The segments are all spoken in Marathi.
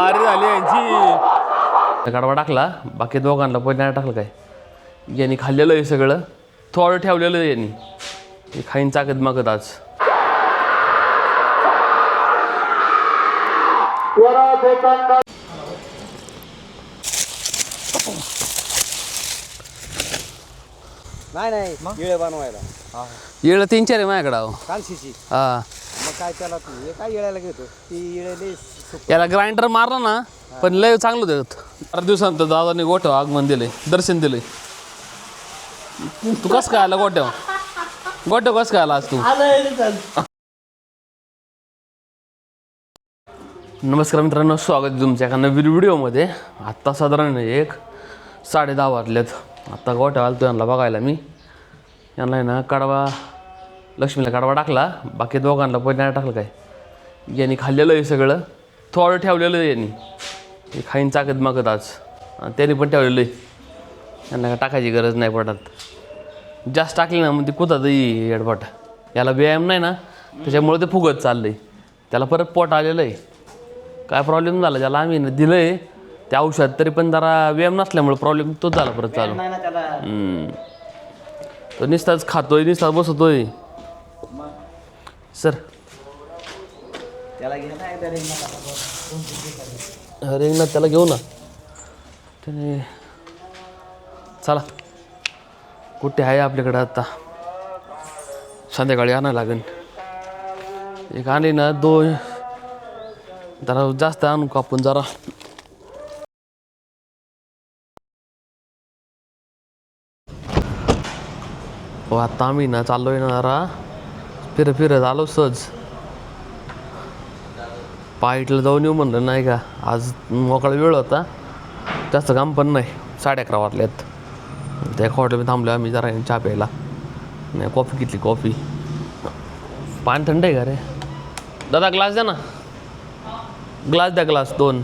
वारी झाली यांची. गाडवा टाकला, बाकी दोघांना पण नाही टाकलं काय. यांनी खाल्लेलं आहे सगळं, थोडं ठेवलेलं आहे यांनी. हे खाईन चाकत मागत आज. नाही येळे बनवायला येळं 3-4 आहे माझ्याकडं अहो. कालशीची. हा मग काय त्याला हे काय येळ्याला घेतो ती येळे याला ग्राइंडर मारला ना पण लय चांगलं देत. 4 दिवसांत दादाने गोठ्यावर आगमन दिले, दर्शन दिले. तू कसं काय आला गोठ्यावर कसं काय आला आज तू? नमस्कार मित्रांनो, स्वागत आहे तुमच्या एका नवीन व्हिडिओमध्ये. आत्ता साधारण 1:10 वाजलेत. आत्ता गोठ्यावर आलो यांना बघायला मी. यांना आहे ना कडवा, लक्ष्मीला कडवा टाकला, बाकी दोघांना पण नाही टाकलं काय. यांनी खाल्लेलं आहे सगळं, थोडं ठेवलेलं आहे यांनी. हे खाईन चाकत मागत आज. त्यांनी पण ठेवलेलं आहे. यांना काय टाकायची गरज नाही पडत. जास्त टाकली ना मग ते कुठंतरी हेडपट. याला व्यायाम नाही ना त्याच्यामुळे ते फुगत चाललं आहे. त्याला परत पोट आलेलं आहे. काय प्रॉब्लेम झाला ज्याला आम्ही दिलं आहे ते औषध, तरी पण जरा व्यायाम नसल्यामुळे प्रॉब्लेम तोच झाला परत चालू. तो नुसताच खातोय, नुसताच बसतोय. सर रेंगणात त्याला घेऊ ना. त्याने चला कुठे आहे आपल्याकडं आता. संध्याकाळी आणायला लागेल. एक आणली ना 2 जरा जास्त आणू कापून जरा. हो आता आम्ही ना चाललोय ना जरा फिरत आलो सहज. पाईटला जाऊन येऊ म्हणलं नाही का, आज मोकळा वेळ होता, जास्त काम पण नाही. 11:30 वाजल्यात. त्या हॉटेलमध्ये थांबलो आम्ही जरा चहा प्यायला. नाही कॉफी घेतली, कॉफी. पाणी थंड आहे का रे दादा? ग्लास द्या ना, ग्लास द्या, ग्लास 2.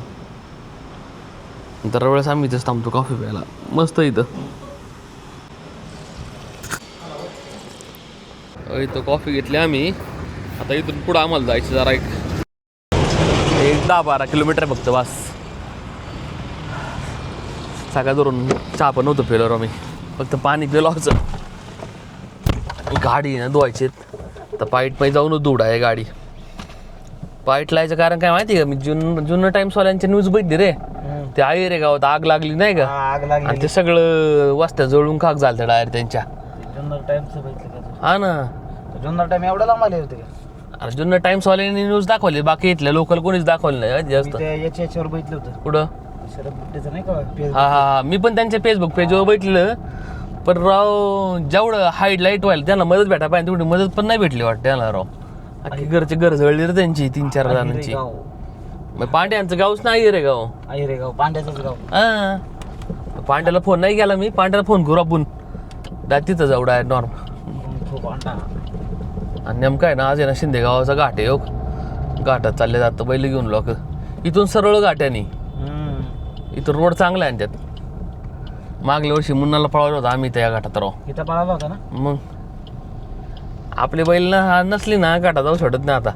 दरवेळेस आम्ही इथंच थांबतो कॉफी प्यायला. मस्त इथं इथं कॉफी घेतली आम्ही. आता इथून पुढं आम्हाला जायचं जरा एक 10-12 किलोमीटर फक्त बस. सकाळ धरून चहा पण नव्हतं पिलो आम्ही, फक्त पाणी पिलो होतं. गाडी ना धुवायची तर पाईट पायी जाऊनच धुडा आहे गाडी. पाईट लायचं कारण काय माहिती का, मी जुनं टाइम्सवाल्यांची न्यूज बघितली रे. ते आहे रे गावात आग लागली नाही का, आणि ते सगळं वस्त्या जळून खाक झालं डायरेक्ट त्यांच्या. हा ना, जुन्नर टाइम एवढा लांब आले होते का? अरे जुन्नर टाइम्सवाल्यांनी न्यूज दाखवली, बाकी इथल्या लोकल कोणीच दाखवलं नाही जास्त. याच्यावर बघितलं होतं. कुठं? शरद बुट्टेचं नाही का? हा मी पण त्यांच्या फेसबुक पेजवर बघितलं. पण राव जेवढं हायलाईट व्हायला त्यांना मदत भेटा पाहिजे तेवढी मदत पण नाही भेटली वाटतं त्यांना राव. अख्खी घरचे घर जळली रे त्यांची 3-4 जणांची. मग पांड्यांचं गावच नाही रे गाव. रे गाव पांड्याचंच गाव. हा पांड्याला फोन नाही केला मी. पांड्याला फोन करू आपण, तिथं जाऊ डायरेक्ट नॉर्मल. खूप आणि नेमकं आहे ना आज आहे ना शिंदे गावाचा घाट आहे. घाटात चालले जातं बैल घेऊन लोक. इथून सरळ घाट्याने. इथून रोड चांगला आहे त्यात. मागल्या वर्षी मुन्नाला पळवलं होतं आम्ही त्या घाटात राव. इथं पळाला होता ना मग. आपली बैल ना नसली ना घाटात जाऊ शकत नाही आता,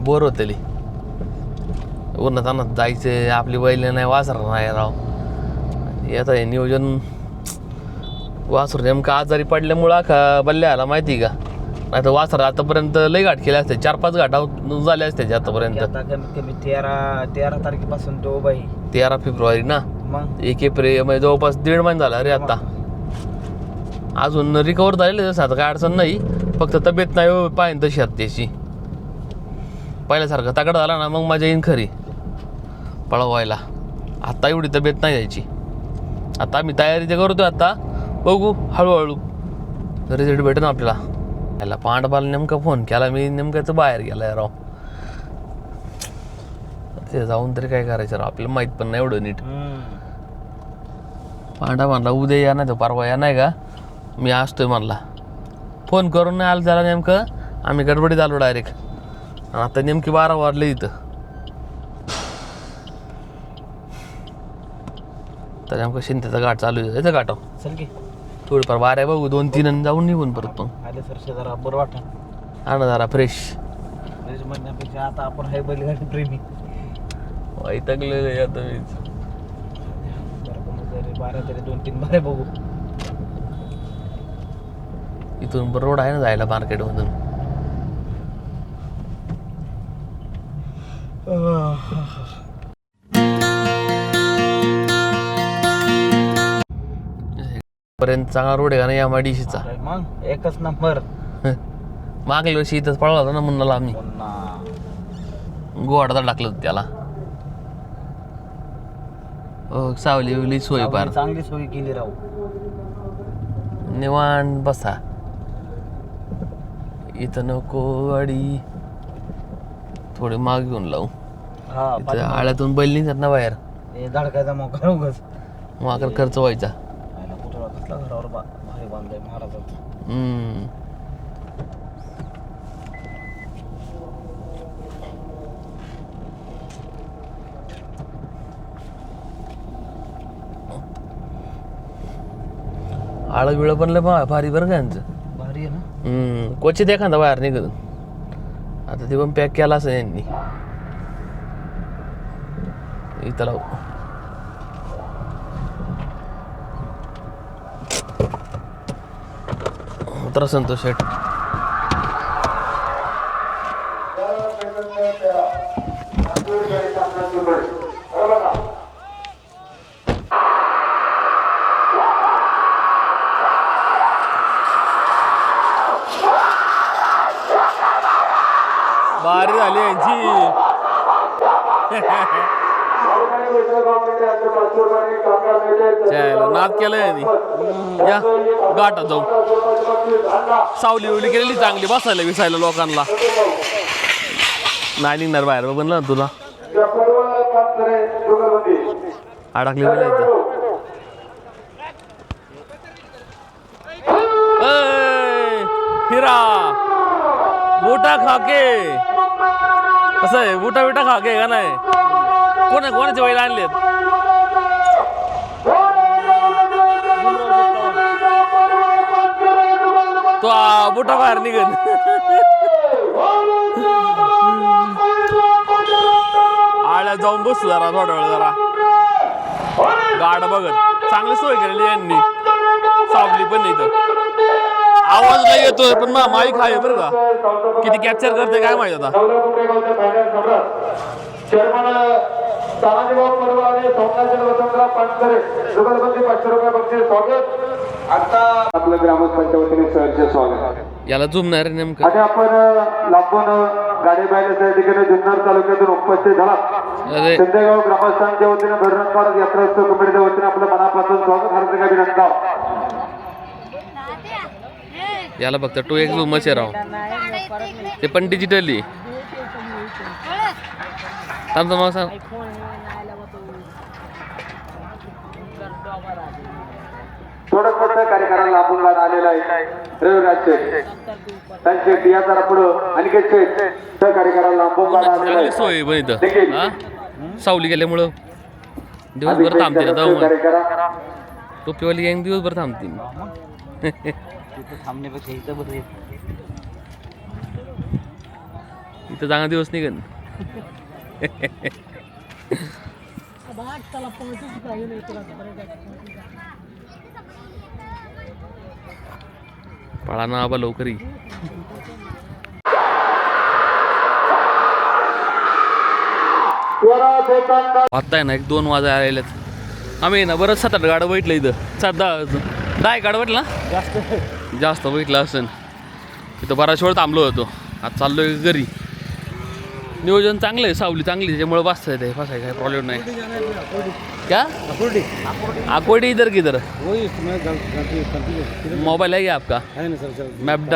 बोर होते. उन्हात अन्नात जायचे, आपली बैल नाही वासर नाही राव. येतं हे नियोजन. वासर नेमका आजारी पडल्यामुळं का बल्ल्या आला माहिती का, नाही तर वासर आतापर्यंत लई घाट केले असते. 4-5 घाटा झाले असते आतापर्यंत. कमीत कमी 13 तारखेपासून तो बाई 13 फेब्रुवारी ना, मग 1 एप्रिल म्हणजे जवळपास 1.5 महिना झाला रे आता. अजून रिकवर झालेलं तसं आता काय अडचण नाही, फक्त तब्येत नाही पाहिजे तशी आता त्याची. पहिल्यासारखं तगडा झाला ना मग मजा येईन खरी पळवायला. आता एवढी तब्येत नाही द्यायची. आता आम्ही तयारी ते करतोय, आता बघू हळूहळू रिझल्ट भेटेल आपल्याला. याला पांडवाला नेमका फोन केला मी, नेमकाच बाहेर गेला राव. ते जाऊन तरी काय करायचं राव, आपल्याला माहीत पण नाही एवढं नीट. पांडा म्हणला उद्या या नाही तर परवा या नाही का, मी असतोय म्हणला. फोन करून नाही आलं त्याला नेमकं, आम्ही गडबडीत आलो डायरेक्ट. आता नेमकी 12 वाजले इथं. तर नेमकं शिंदेचा घाट चालू आहे. याचा घाट चल की थोडीफार वाऱ्या बघू 2-3 आणि जाऊन निघून परत मग. आले सर जरा बरं वाटतं. हा ना जरा फ्रेश. म्हणण्यापेक्षा आता आपण हाय बैलगाडी प्रेमी. वैतागलेलं आहे आता मीच. बारा तरी 2-3 बारे बघू. इथून रोड आहे ना जायला मार्केटमधून. पर्यंत चांगला रोड आहे का नाही या MIDC चा. अरे मग एकच नंबर. मागल्या वर्षी इथंच पळला होता ना मुन्नाला आम्ही. पुन्हा गोवाडा टाकलं होतं त्याला. हो सावली बिवली सोय पार चांगली सोय केली राहू. निवांत बसा. इथं नको गाडी थोडी माग घेऊन लावू. हा इथं आळ्यातून बैल निघतात ना बाहेर. हे धडकायचा मोका उगच. मग खर्च व्हायचा. कुठं कसला घरावर भारी बांधलाय महाराजांचं. आळं बिळं पण लय भारी बरं का यांचं. भारी आहे ना. क्वचित एखादा बाहेर निघत. आता ते पण पॅक केला असं यांनी. इथं लावू. उतरा संतोष शेठ. भारी झाली यांची. नाद केलं यांनी. या गाठात जाऊ. सावली उवली केलेली चांगली बसायला विसायला लोकांना. नाही निघणार बाहेर बनलं ना तुला. अडकली म्हणजे हिरा बुटा खाके. कसं आहे बुटा बिटा खाके का नाही. कोणाचे बैल आणलेत. तो बुटा बाहेर निघत. आळ्यात जाऊन बसू जरा थोडा वेळ जरा गाड बघत. चांगली सोय केलेली यांनी. सावली पण इथं. आवाज नाही येतोय पण माईक आहे बरं का. किती कॅप्चर करते काय माहित आता. आपलं ग्रामस्थांच्या वतीने सहर्ष स्वागत. याला जुमणार नेमकं. आणि आपण लांबून गाडी पाहिल्याच्या ठिकाणी जुन्नर तालुक्यातून उपस्थित झाला. अरे सिंदेगाव ग्रामस्थांच्या वतीने भरणपार यात्रोत्सव कमिटीच्या वतीने आपलं मनापासून स्वागत हार्दिक अभिनंदन. याला फक्त टू एक झूमच आहे राव. ते पण डिजिटली. थांबतो मग सांग. थोडं मोठं कार्यक्रमाला लांबून गाड आलेला आहे. रविराजचे त्यांचे बियाचा पुढं आणि कार्यक्रमाला लांबून गाड आलेला चांगली आहे. सोय पण इथं. हा सावली गेल्यामुळं दिवसभर थांबते ना जाऊ. टोपीवाली गँग दिवसभर थांबते. तिथं थांबण्यापेक्षा इथं बरं. इथं चांगला दिवस निघन. पळा ना आबा लवकरी. आता आहे ना 1-2 वाजा आलेत. आम्ही ना बरंच 7-8 गाडं बैठलं इथं. 10 गाडं बैठलं ना. जास्त बैठलं असेल. इथं बराच वेळ थांबलो होतो. आज चाललोय घरी. नियोजन चांगलं आहे. सावली चांगली त्याच्यामुळे बसता येते. फसायचं काही प्रॉब्लेम नाही. क्या आकोडी इधर किधर. मोबाइल है क्या आपका.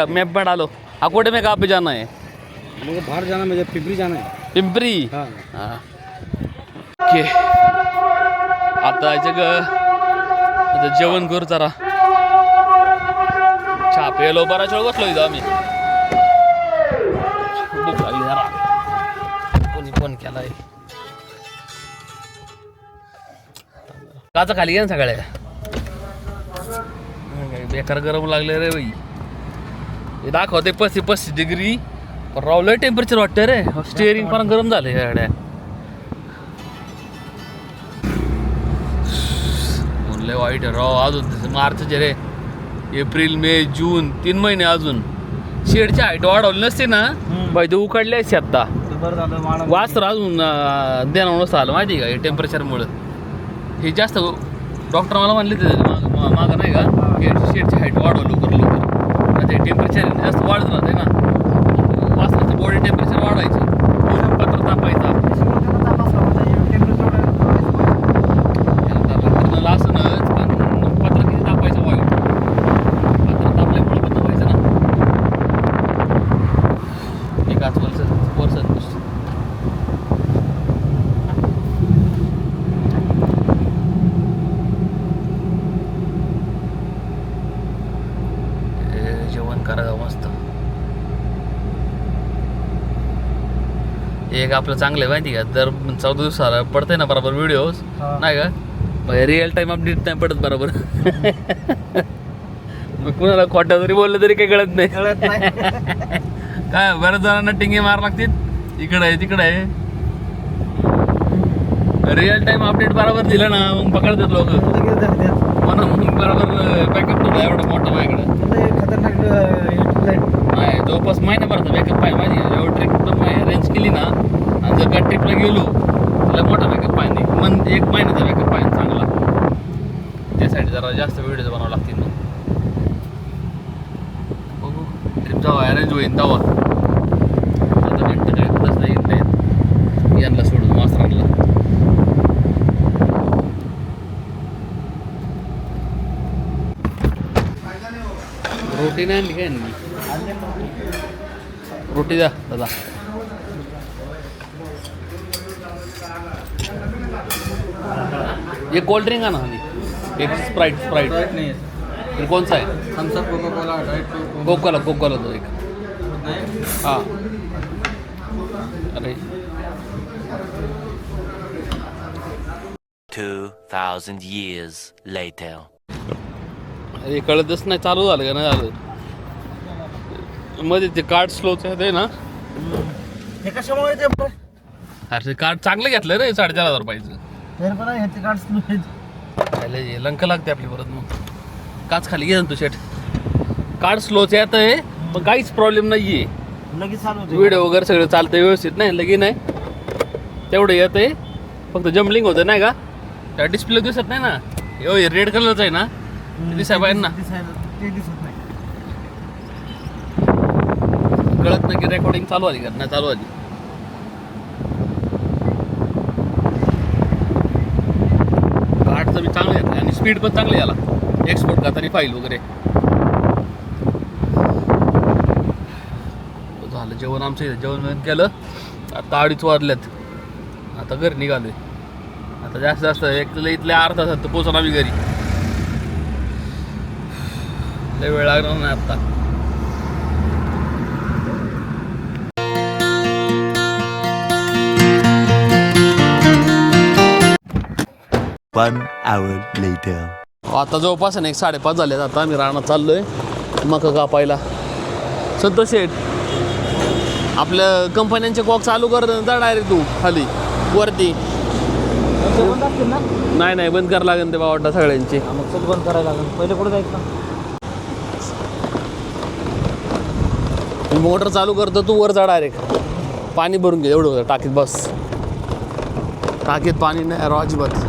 मैप में डालो. आकोडे में कहाँ पे जाना है. मुझे बाहर जाना. मुझे पिंपरी जाना है. पिंपरी. हाँ. ओके आता आता जेवण करू जरा. चहा पेलो बराच वेळ बसलो इथं आम्ही. भूक लागली जरा. कोणी फोन केलाय. काचा खाली घ्या ना सगळ्या. बेकार गरम लागले रे बाई. हे दाखवते 35 डिग्री. पण रावलं टेम्परेचर वाटतं रे. स्टेअरिंग पण गरम झालं या गाड्या. वाईट आहे राव. अजून मार्चचे रे, एप्रिल मे जून 3 महिने अजून. शेडची हाईट वाढवली नसते ना बाई ते उकडले असते आत्ता. बरं झालं माळा वास तर अजून देणं नसतं आलं माहिती आहे का, हे टेम्परेचरमुळं. हे जास्त डॉक्टर मला म्हणले ते मागं नाही का, शेडची हाईट वाढव लवकर लवकर. ते टेम्परेचर जास्त वाढत राहते ना, वासराचं बॉडी टेम्परेचर वाढायचं, पत्र तापायचा. असं पण पत्र किती तापायचं वाईट, पत्र तापल्यामुळे पण व्हायचं ना. एकाच वर्षात जेवण करायचं मस्त. एक आपलं चांगलं आहे माहिती का, दर 14 दिवसाला पडतंय ना बरोबर व्हिडिओज नाही का, रिअल टाइम अपडेट नाही पडत बरोबर. मग कुणाला खोटं जरी बोललं तरी काही कळत नाही. काय बऱ्याच जणांना टिंगे मार लागतील, इकडं आहे तिकडं आहे. रिअल टाइम अपडेट बरोबर दिलं ना मग पकडतात लोक म्हणून मग बरोबर बॅकअप ठेवला एवढा मोठा माझ्याकडे. नाही जवळपास महिन्याभराचा बॅकअप आहे माझी. जेव्हा ट्रिप रेंज केली ना आणि जर का ट्रिपला गेलो त्याला मोठा बॅकअप पाहिजे, मग 1 महिन्याचा बॅकअप पाहिजे चांगला. त्यासाठी जरा जास्त व्हिडिओ बनावं लागतील. मग बघू ट्रिप जेव्हा अरेंज होईल तेव्हा. आता मिनटं काय कुठंच नाही येत यांना सोडून मास्तरांना. रोटी नाही आणली काय आणली, रोटी द्या दादा. एक कोल्ड ड्रिंक आणा आणि एक स्प्राइट. नाही फिर कौन सा है? Thums Up, Coca Cola, diet Coca दो एक. हाँ अरे 2,000 years later. हे कळतच नाही चालू झालं का नाही झालं. मध्ये ते कार्ड स्लोच आहे ना. हे कशामुळे ते अरे ते कार्ड चांगलं घेतलं रे 4,500 रुपयाचं. ह्याचे कार्ड लंक लागते आपली परत. मग काच खाली घे ना तू शेट. कार्ड स्लोच येत आहे पण काहीच प्रॉब्लेम नाही आहे. लगेच चालू होते. व्हिडिओ वगैरे सगळं चालतं व्यवस्थित. नाही लगे नाही तेवढं येत आहे, फक्त जम्बलिंग होतं नाही का. त्या डिस्प्ले दिसत नाही ना. हे रेड कलरचं आहे ना, दिसाय पाहिजे ना. ते दिसत नाही. कळत नाही की रेकॉर्डिंग चालू आली का नाही चालू आली. कार्डचं मी चांगलं घेतलं आणि स्पीड पण चांगली आला. एक्सपोर्ट करताना फाईल वगैरे झालं. जेवण आमचं इथं जेवण केलं. आता 2:30 वाजल्यात. आता घरी निघालोय. आता जास्त इथल्या अर्धा तासात तर पोहोचणार आम्ही घरी. लय वेळ लागणार नाही आता. One hour later. आता जवळपास ना 5:30 झाले. आता आम्ही रानात चाललोय मका कापायला. संतोष शेठ आपल्या कंपन्यांचे कॉक चालू कर जा डायरेक्ट तू खाली वरती. बंद असतील ना. नाही बंद करावं लागेल ते बावटा सगळ्यांचे. मग चल बंद करायला लागेल. पहिले कुठं जायचं. मोटर चालू करतो तू वर जा डायरेक्ट. पाणी भरून घे एवढं टाकीत बस. टाकीत पाणी नाही राव अजिबात.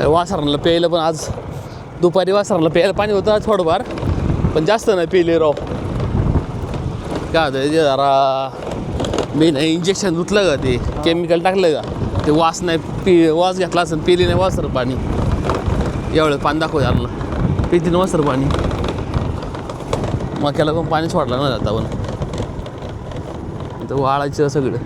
वासरांना प्यायला पण आज दुपारी वासरांना प्यायला पाणी होतं आज थोडंफार, पण जास्त नाही पिले राव. काय होतं ते जरा मी नाही इंजेक्शन धुतलं का ते केमिकल टाकलं का ते वास नाही वास घेतला असं पिली नाही वासर पाणी. एवढं पाणी दाखव याला पिती ना वासर पाणी. मक्याला पण पाणी सोडलं ना जाता पण तर वाळायचं सगळं.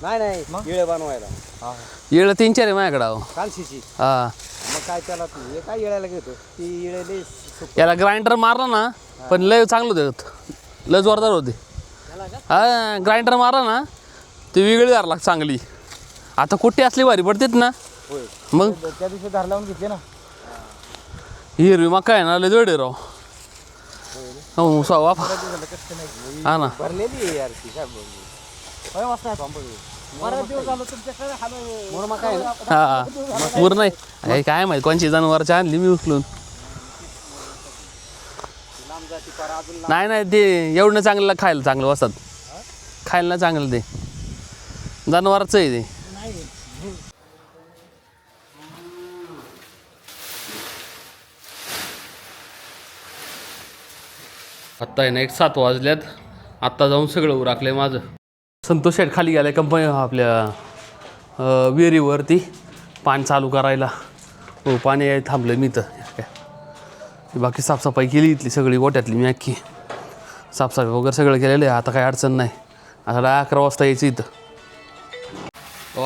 नाही इळे बनवायला. येळं 3-4 आहे माझ्याकडं अहो. कालशीची. हा मग काय त्याला तू हे काय इळ्याला घेतो ती इळे याला ग्राइंडर मारला ना पण लय चांगलं होते, लय जोरदार होते. हा ग्राइंडर मारा ना ते वेगळी धार लाग चांगली. आता कुठे असली भारी पडतेत ना. मग त्या दिवशी धार लावून घेतले ना. हिरवी मका आहे ना लय जोडे राव. हो वाफ हा ना. भरलेली यार ती काय बोलली वाजता बराच दिवस झालं तुमच्याकडे मोर मका आहे ना. हा मूर नाही अरे काय माहिती कोणची जनावरची आणली मी उचलून. नाही नाही ते एवढं चांगलं खायला चांगलं वसतात. खायला ना चांगलं ते जनावरचं आहे ते. आत्ता आहे ना 7 वाजल्यात. आत्ता जाऊन सगळं उराकलं आहे माझं. संतोष शेठ खाली गेला कंपनी आपल्या विहिरीवरती पाणी चालू करायला. हो पाणी आहे थांबलं मी तर काय बाकी साफसफाई केली इथली सगळी गोट्यातली मी अख्खी साफसफाई वगैरे सगळं केलेलं आहे. आता काही अडचण नाही. आता 11 वाजता यायचं इथं.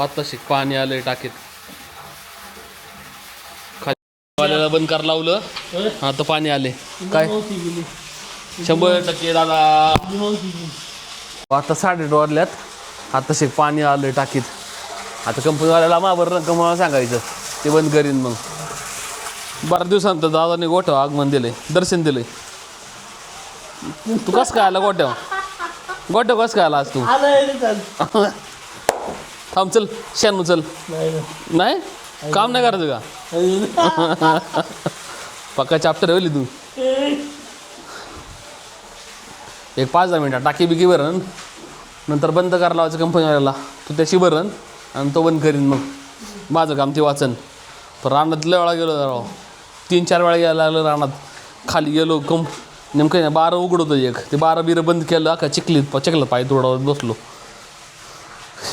आत्ता शिक पाणी आलंय टाकीत. खाली बंद कर लावलं आता पाणी आले काय 100% दादा. आता 8:30 वाजल्यात. आता शिक पाणी आलंय टाकीत. आता कंपनीवाल्याला माबर मला सांगायचं ते बंद करीन. मग बऱ्याच दिवसानंतर दादाने गोठ्यावर आगमन दिलंय दर्शन दिलंय. तू कसं काय आला गोठ्यावर कसं काय आला आज तू. थांब चल शेण चल. नाही काम नाही करायचं का पक्का चाप्टर ठेवली तू. एक 5-10 मिनिटात टाकी बिकी भरण नंतर बंद करायला लावायचं कंपनीवाल्याला. तू त्याची भरण आणि तो बंद करीन. मग माझं काम ते वाचन. पण रानात लय वेळा गेलो राव 3-4 वेळा यायला लागलं रानात. खाली गेलो नेमकं 12 उघडतो एक ते 12 बंद केलं अख्खा चिखलात पाय तोडावत बसलो.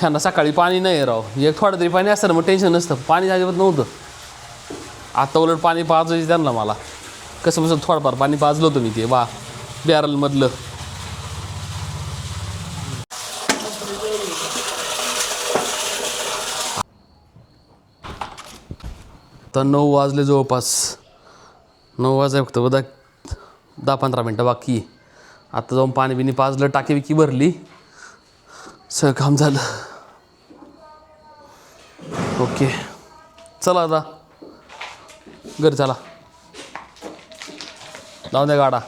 त्यांना सकाळी पाणी नाही राव. एक थोडं तरी पाणी असतं ना मग टेन्शन नसतं. पाणी अजिबात नव्हतं. आता उलट पाणी पाजायचं त्यांना मला कसं थोडंफार पाणी पाजलं होतं मी ते बॅरलमधलं. तर 9 वाजले जवळपास. 9 वाजले फक्त 10-15 मिनटं बाकी. आता जाऊन पाणी बिनी पाजलं टाकी बिकी भरली सगळं काम झालं. ओके चला आता घरी चला. जाऊ द्या गाडा.